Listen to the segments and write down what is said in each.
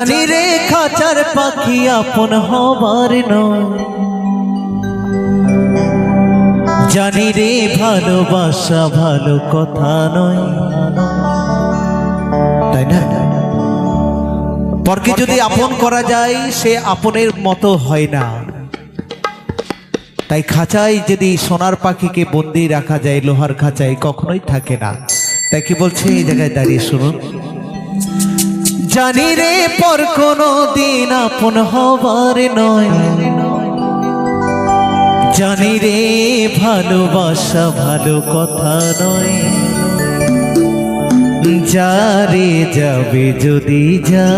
জানি রে খাঁচার পাখি আপন হবার নয়, জানি রে ভালোবাসা ভালো কথা নয়, তাই না? পরকে যদি আপন করা যায় সে আপনের মতো হয় না। তাই খাঁচায় যদি সোনার পাখিকে বন্দি রাখা যায় লোহার খাঁচায় কখনোই থাকে না। তাই কি বলছে এই জায়গায় দাঁড়িয়ে শুনুন, জানি রে পর কোনো দিন আপন হবার নয়, জানি রে ভালোবাসা ভালো কথা নয়, যারে যাবে যদি যা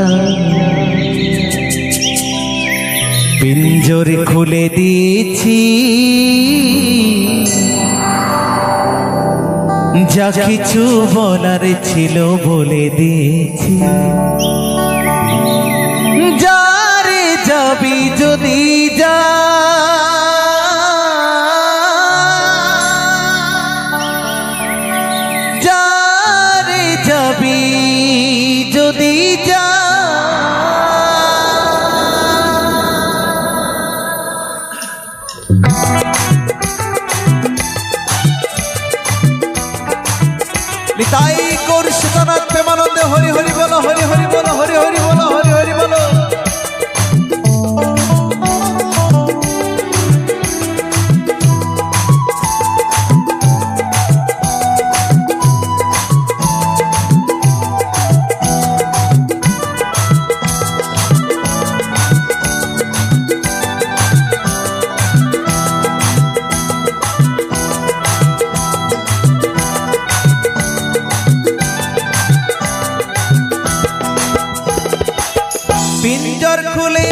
পিঞ্জরে খুলে দিয়েছি, যা কিছু বলার ছিল বলে দিয়েছি, যারে যাবি যদি যা যারে যাবি যদি যা নিতাই গৌর সীতানাথ প্রেমানন্দে হরি হরি বলো, হরি হরি বলো, হরি হরি বলো, হরি হরি বলো। পিঞ্জর খুলে